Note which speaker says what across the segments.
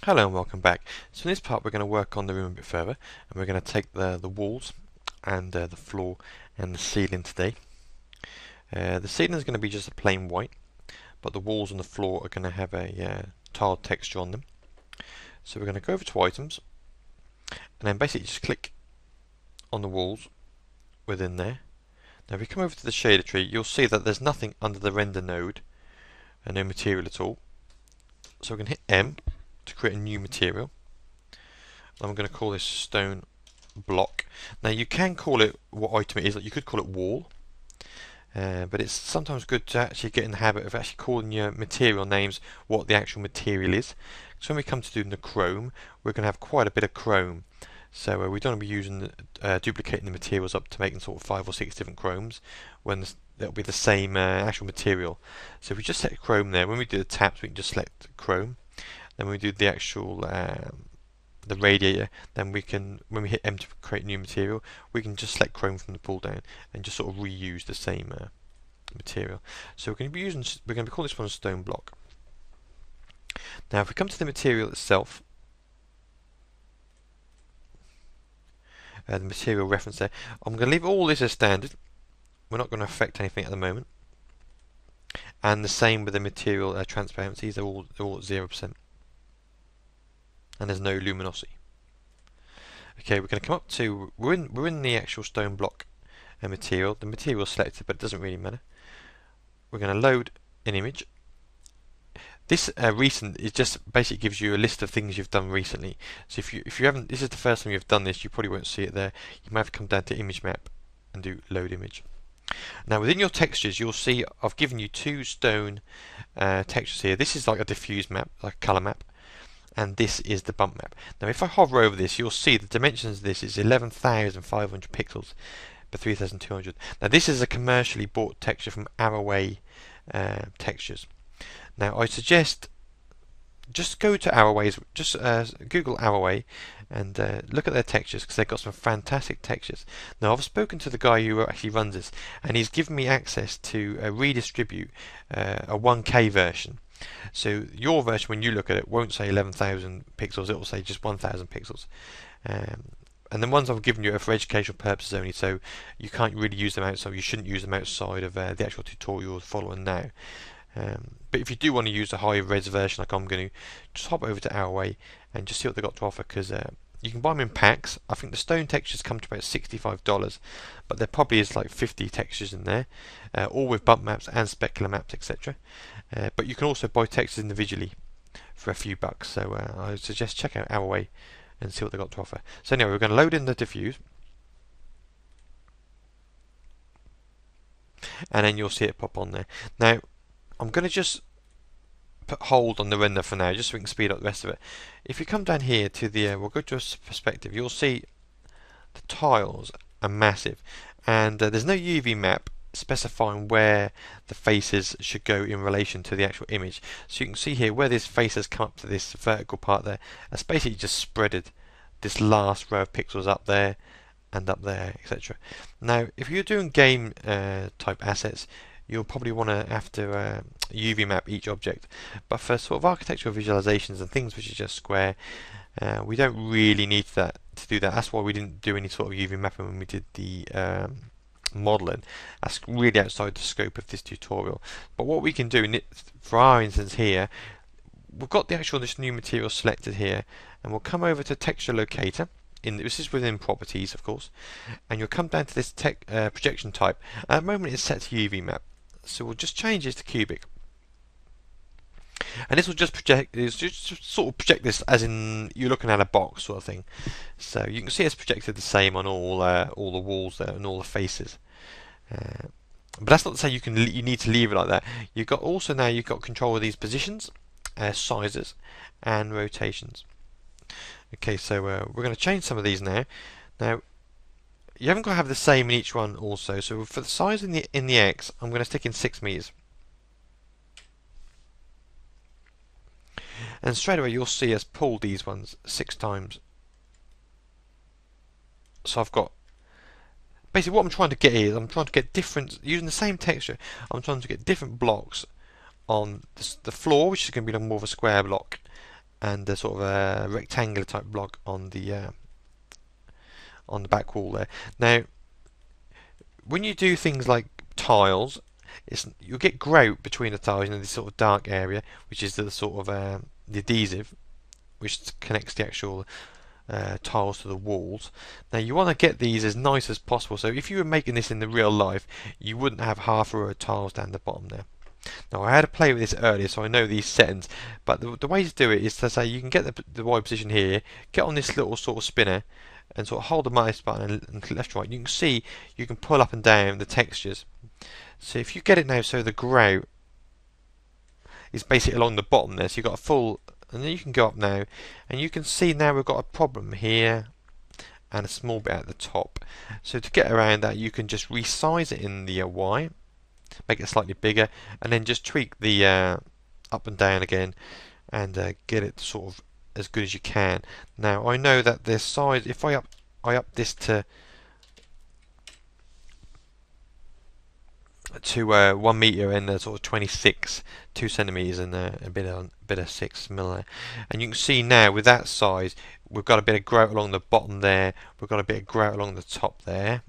Speaker 1: Hello and welcome back. So in this part we're going to work on the room a bit further, and we're going to take the walls and the floor and the ceiling today. The ceiling is going to be just a plain white, but the walls and the floor are going to have a tiled texture on them. So we're going to go over to items and then basically just click on the walls within there. Now if we come over to the shader tree, you'll see that there's nothing under the render node and no material at all. So we're going to hit M to create a new material. I'm going to call this stone block. Now you can call it what item it is, like you could call it wall, but it's sometimes good to actually get in the habit of actually calling your material names what the actual material is. So when we come to doing the chrome, we're going to have quite a bit of chrome. So we don't want to be using duplicating the materials up to making sort of 5 or 6 different chromes when that'll be the same actual material. So if we just set chrome there, when we do the tabs we can just select chrome. Then when we do the actual the radiator, then we can, when we hit M to create new material, we can just select chrome from the pull down and just sort of reuse the same material. So we're going to be calling this one a stone block. Now if we come to the material itself, the material reference there, I'm going to leave all this as standard. We're not going to affect anything at the moment. And the same with the material transparencies, they're all at 0%. And there's no luminosity. Okay, we're going to come up to, we're in the actual stone block material. The material is selected, but it doesn't really matter. We're going to load an image. This recent is just basically gives you a list of things you've done recently. So if you haven't, this is the first time you've done this, you probably won't see it there. You might have to come down to image map and do load image. Now within your textures, you'll see I've given you 2 stone textures here. This is like a diffuse map, like a color map. And this is the bump map. Now if I hover over this, you'll see the dimensions of this is 11,500 pixels per 3,200. Now this is a commercially bought texture from Arrowway textures. Now I suggest just go to Arrowway's, just Google Arrowway and look at their textures, because they've got some fantastic textures. Now I've spoken to the guy who actually runs this, and he's given me access to redistribute a 1K version. So your version, when you look at it, won't say 11,000 pixels, it will say just 1,000 pixels. And the ones I've given you are for educational purposes only, so you can't really use them outside, you shouldn't use them outside of the actual tutorial you're following now. But if you do want to use a high res version like I'm going to, just hop over to Arrowway and just see what they've got to offer, because you can buy them in packs. I think the stone textures come to about $65, but there probably is like 50 textures in there, all with bump maps and specular maps, etc. But you can also buy textures individually for a few bucks. So I would suggest check out Arrowway and see what they've got to offer. So anyway, we're going to load in the diffuse, and then you'll see it pop on there. Now I'm going to just put hold on the render for now, just so we can speed up the rest of it. If you come down here to the, we'll go to a perspective, you'll see the tiles are massive, and there's no UV map specifying where the faces should go in relation to the actual image. So you can see here where this face has come up to this vertical part there, that's basically just spreaded this last row of pixels up there and up there, etc. Now if you're doing game type assets, you'll probably want to have to UV map each object, but for sort of architectural visualizations and things which are just square, we don't really need that to do that. That's why we didn't do any sort of UV mapping when we did the modeling. That's really outside the scope of this tutorial. But what we can do for our instance here, we've got the actual this new material selected here, and we'll come over to texture locator. This is within properties, of course, and you'll come down to this projection type. At the moment it's set to UV map, so we'll just change this to cubic, and this will just project. It's just sort of project this as in you're looking at a box sort of thing. So you can see it's projected the same on all the walls there and all the faces. But that's not to say you need to leave it like that. You've got control of these positions, sizes, and rotations. Okay, so we're going to change some of these now. Now, you haven't got to have the same in each one also. So for the size in the X, I'm going to stick in 6 meters. And straight away you'll see us pull these ones 6 times. So I've got, basically what I'm trying to get here is I'm trying to get different, using the same texture, I'm trying to get different blocks on the floor, which is going to be more of a square block, and a sort of a rectangular type block on the back wall there. Now, when you do things like tiles, you'll get grout between the tiles, this sort of dark area, which is the sort of the adhesive, which connects the actual tiles to the walls. Now you want to get these as nice as possible, so if you were making this in the real life, you wouldn't have half a row of tiles down the bottom there. Now I had to play with this earlier, so I know these settings, but the way to do it is to say you can get the Y position here, get on this little sort of spinner, and sort of hold the mouse button and click left right. You can see you can pull up and down the textures. So if you get it now, so the grout is basically along the bottom there, so you've got a full, and then you can go up now, and you can see now we've got a problem here and a small bit at the top. So to get around that, you can just resize it in the Y, make it slightly bigger, and then just tweak the up and down again, and get it sort of as good as you can. Now I know that the size, if I up this to 1 meter and sort of 26 2 centimeters and a bit of 6 mm, and you can see now with that size we've got a bit of grout along the bottom there, we've got a bit of grout along the top there,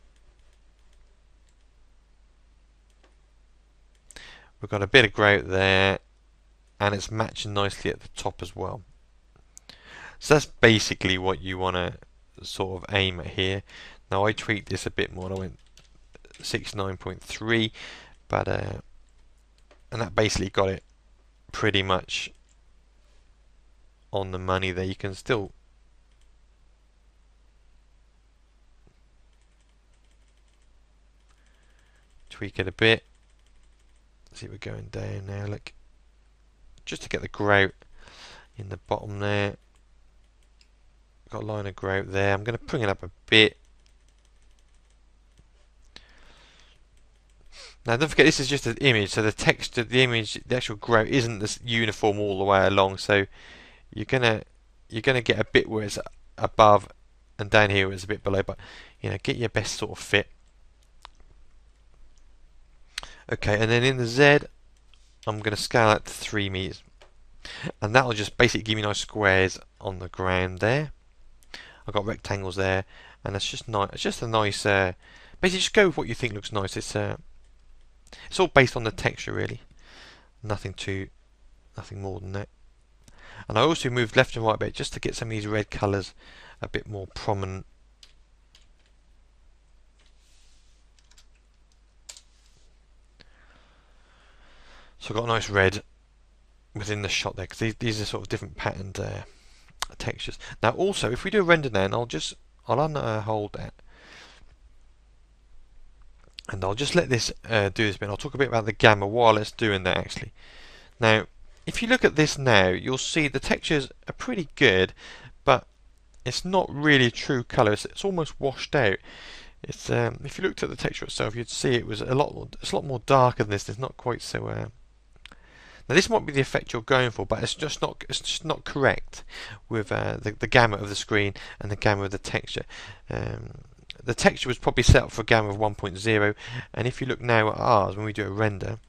Speaker 1: we've got a bit of grout there, and it's matching nicely at the top as well. So that's basically what you want to sort of aim at here. Now I tweaked this a bit more, I went 69.3, but and that basically got it pretty much on the money there. You can still tweak it a bit. See, we're going down now, look, just to get the grout in the bottom there. Got a line of grout there. I'm going to bring it up a bit. Now don't forget, this is just an image, so the texture, the image, the actual grout isn't this uniform all the way along. So you're gonna get a bit where it's above, and down here where it's a bit below. But get your best sort of fit. Okay, and then in the Z, I'm going to scale that to 3 meters, and that'll just basically give me nice squares on the ground there. I've got rectangles there, and it's just nice. It's just a nice. Basically, just go with what you think looks nice. It's all based on the texture, really. Nothing more than that. And I also moved left and right a bit just to get some of these red colours a bit more prominent. So I've got a nice red within the shot there, because these are sort of different patterned textures. Now also, if we do a render now, and I'll unhold that, and I'll just let this do this bit. I'll talk a bit about the gamma while it's doing that actually. Now if you look at this now, you'll see the textures are pretty good, but it's not really true colour. It's almost washed out. It's if you looked at the texture itself, you'd see it was a lot more darker than this. It's not quite so. Now this might be the effect you're going for, but it's just not correct with the gamma of the screen and the gamma of the texture. The texture was probably set up for a gamma of 1.0, and if you look now at ours when we do a render,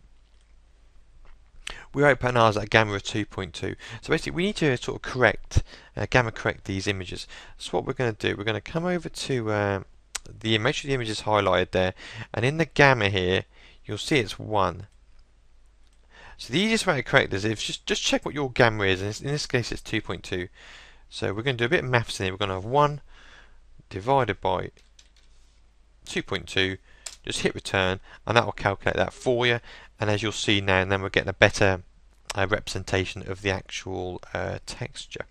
Speaker 1: we're outputting ours at a gamma of 2.2. So basically we need to sort of gamma correct these images. So what we're going to do, we're going to come over to the image. Make sure the image is highlighted there, and in the gamma here you'll see it's 1. So the easiest way to correct this is just check what your gamma is, and in this case it's 2.2. So we're going to do a bit of maths in here. We're going to have 1 divided by 2.2, just hit return, and that will calculate that for you. And as you'll see now, and then we're getting a better representation of the actual texture.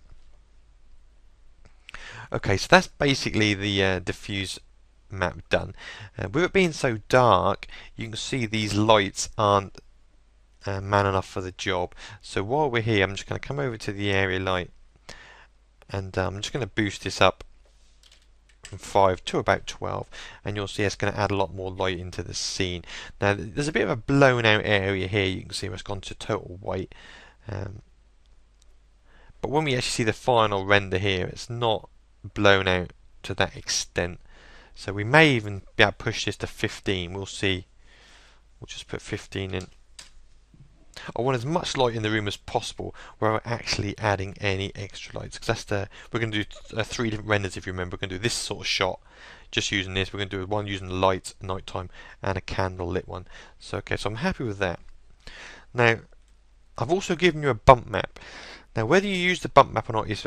Speaker 1: Okay, so that's basically the diffuse map done. With it being so dark, you can see these lights aren't man enough for the job. So while we're here, I'm just going to come over to the area light, and I'm just going to boost this up from 5 to about 12, and you'll see it's going to add a lot more light into the scene. Now there's a bit of a blown out area here. You can see it's gone to total white, but when we actually see the final render here, it's not blown out to that extent. So we may even be able to push this to 15. We'll see. We'll just put 15 in. I want as much light in the room as possible without actually adding any extra lights. Because we're going to do 3 different renders if you remember. We're going to do this sort of shot just using this. We're going to do one using the light nighttime and a candle lit one. So okay, so I'm happy with that. Now I've also given you a bump map. Now whether you use the bump map or not is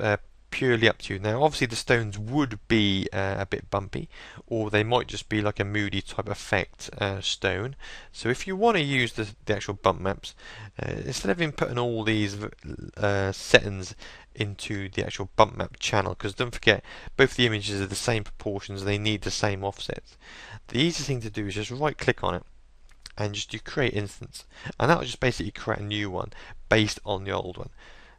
Speaker 1: purely up to you. Now obviously the stones would be a bit bumpy, or they might just be like a moody type effect stone. So if you want to use the actual bump maps, instead of inputting all these settings into the actual bump map channel, because don't forget both the images are the same proportions, they need the same offsets. The easiest thing to do is just right click on it and just do create instance, and that will just basically create a new one based on the old one.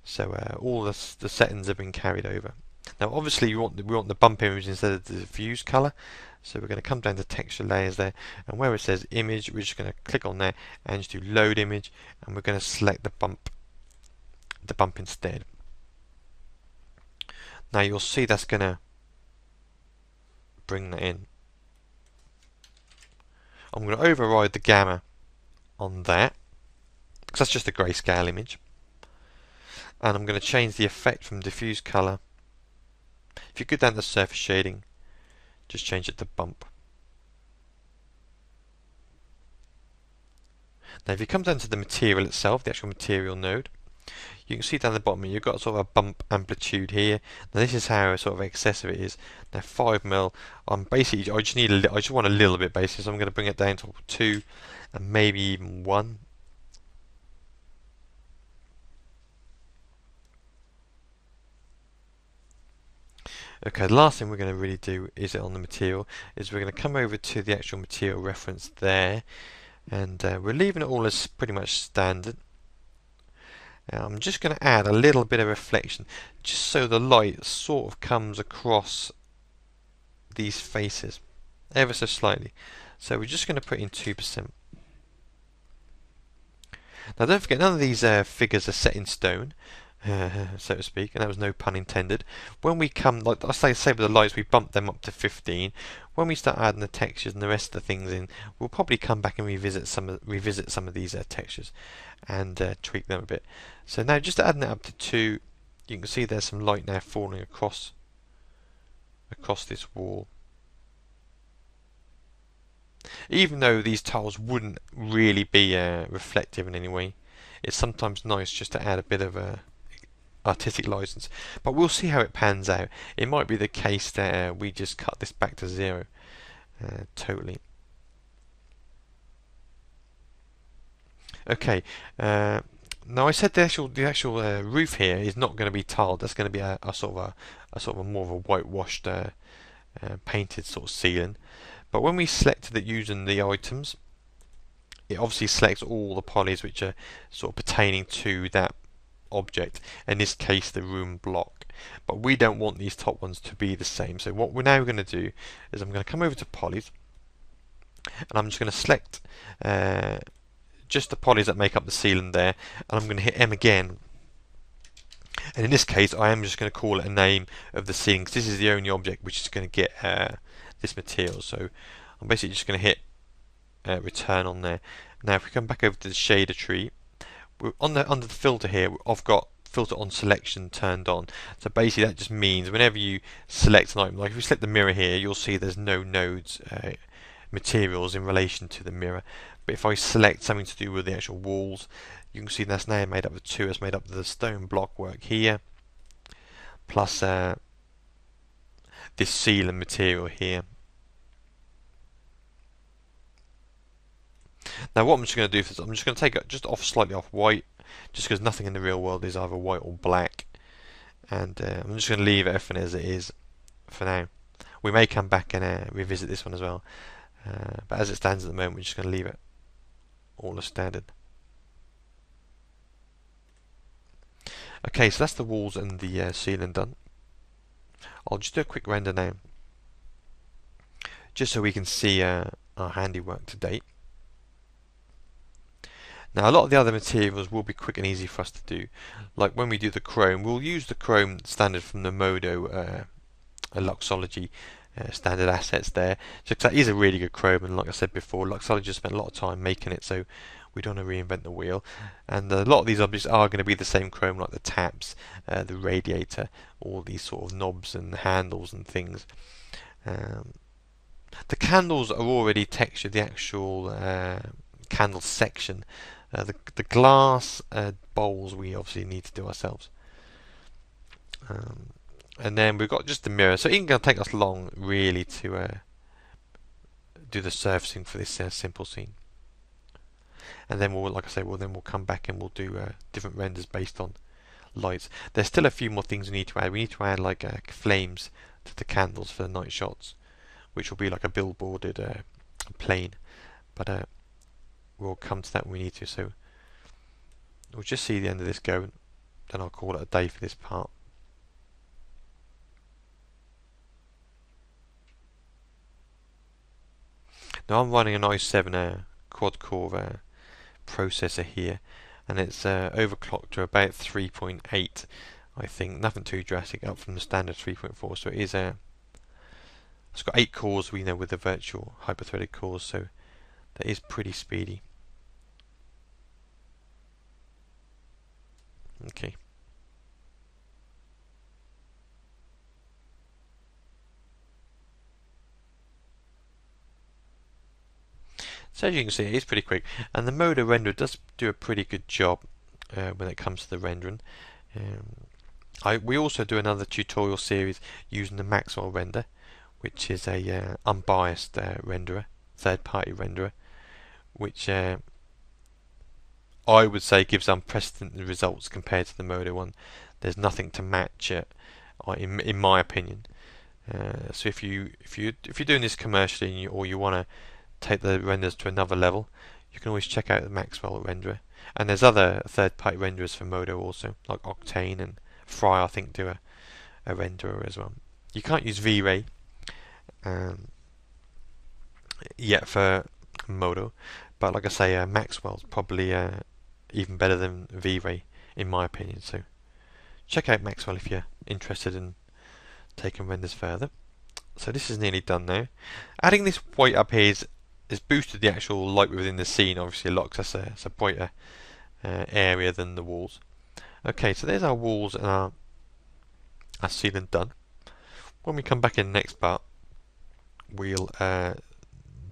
Speaker 1: So all the settings have been carried over. Now obviously we want the bump image instead of the diffuse color, so we're going to come down to texture layers there, and where it says image we're just going to click on there and just do load image, and we're going to select the bump instead. Now you'll see that's going to bring that in. I'm going to override the gamma on that because that's just a grayscale image. And I'm going to change the effect from diffuse color. If you go down to surface shading, just change it to bump. Now if you come down to the material itself, the actual material node, you can see down the bottom you've got sort of a bump amplitude here. Now this is how sort of excessive it is. Now 5mm, basically I just want a little bit basically, so I'm going to bring it down to 2 and maybe even 1. Okay, the last thing we're going to really do is on the material, is we're going to come over to the actual material reference there, and we're leaving it all as pretty much standard. I'm just going to add a little bit of reflection, just so the light sort of comes across these faces, ever so slightly. So we're just going to put in 2%. Now don't forget, none of these figures are set in stone. So to speak, and that was no pun intended. When we come, like I say with the lights, we bump them up to 15. When we start adding the textures and the rest of the things in, we'll probably come back and revisit some of these textures and tweak them a bit. So now just adding it up to 2, you can see there's some light now falling across this wall. Even though these tiles wouldn't really be reflective in any way, it's sometimes nice just to add a bit of a artistic license, but we'll see how it pans out. It might be the case that we just cut this back to 0 totally. Okay, now I said the actual roof here is not going to be tiled. That's going to be a sort of a more of a whitewashed painted sort of ceiling. But when we selected it using the items, it obviously selects all the polys which are sort of pertaining to that object, in this case the room block. But we don't want these top ones to be the same, so what we're now going to do is I'm going to come over to polys, and I'm just going to select just the polys that make up the ceiling there, and I'm going to hit M again, and in this case I am just going to call it a name of the ceiling, because this is the only object which is going to get this material. So I'm basically just going to hit return on there. Now if we come back over to the shader tree, under the filter here, I've got filter on selection turned on. So basically that just means whenever you select an item, like if you select the mirror here, you'll see there's no nodes materials in relation to the mirror. But if I select something to do with the actual walls, you can see that's now made up of 2. It's made up of the stone block work here, plus this ceiling material here. Now what I'm just going to do is I'm just going to take it just slightly off white, just because nothing in the real world is either white or black, and I'm just going to leave everything as it is for now. We may come back and revisit this one as well, but as it stands at the moment we're just going to leave it all as standard. Okay, so that's the walls and the ceiling done. I'll just do a quick render now, just so we can see our handiwork to date. Now a lot of the other materials will be quick and easy for us to do. Like when we do the chrome, we'll use the chrome standard from the modo Luxology standard assets there. So that is a really good chrome, and like I said before, Luxology spent a lot of time making it, so We don't want to reinvent the wheel. And a lot of these objects are going to be the same chrome, like the taps, the radiator, all these sort of knobs and handles and things. Um, the candles are already textured, the actual candle section. The glass bowls we obviously need to do ourselves. And then we've got just the mirror. So it ain't going to take us long, really, to do the surfacing for this simple scene. And then we'll, like I say, we'll come back and we'll do different renders based on lights. There's still a few more things we need to add. We need to add like flames to the candles for the night shots, which will be like a billboarded plane. But we'll come to that when we need to. So we'll just see the end of this go, then I'll call it a day for this part. Now I'm running an i7 quad-core processor here, and it's overclocked to about 3.8, I think. Nothing too drastic, up from the standard 3.4. So it is it's got 8 cores, we know, with the virtual hyper-threaded cores, so that is pretty speedy. Okay. So as you can see, it is pretty quick, and the modo renderer does do a pretty good job when it comes to the rendering. We also do another tutorial series using the Maxwell render, which is a unbiased renderer, third-party renderer, which I would say gives unprecedented results compared to the modo one. There's nothing to match it, in my opinion. So if you're doing this commercially or you want to take the renders to another level, you can always check out the Maxwell renderer. And there's other third-party renderers for modo also, like Octane and Fry, I think, do a renderer as well. You can't use V-Ray yet for modo, but like I say, Maxwell's probably even better than V-Ray in my opinion. So check out Maxwell if you're interested in taking renders further. So this is nearly done now. Adding this white up here has boosted the actual light within the scene obviously a lot, because it's a brighter area than the walls. Okay, so there's our walls and our ceiling done. When we come back in the next part, we'll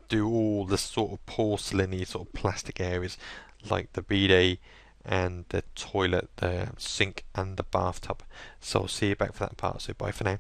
Speaker 1: do all the sort of porcelainy sort of plastic areas, like the bidet and the toilet, the sink and the bathtub. So I'll see you back for that part, so bye for now.